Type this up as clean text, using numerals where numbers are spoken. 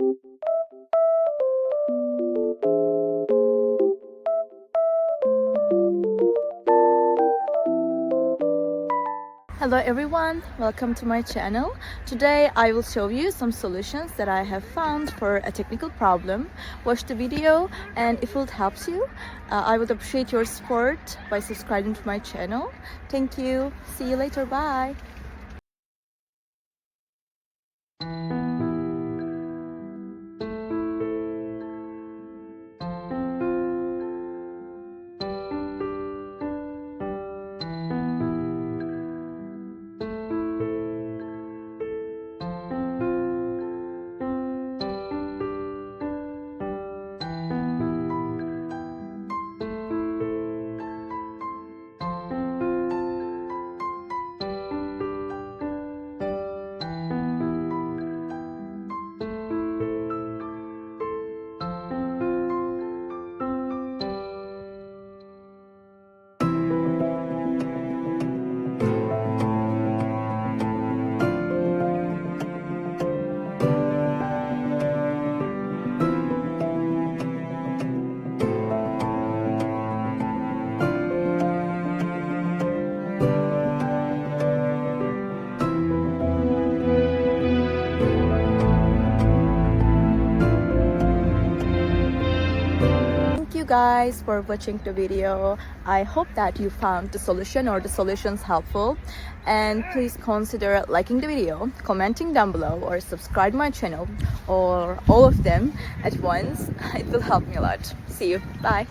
Hello everyone, welcome to my channel. Today I will show you some solutions that I have found for a technical problem. Watch the video, and if it helps you, I would appreciate your support by subscribing to my channel. Thank you. See you later. Bye. Thank you guys for watching the video. I hope that you found the solution or the solutions helpful, and please consider liking the video, commenting down below, or subscribe my channel, or all of them at once. It will help me a lot. See you. Bye.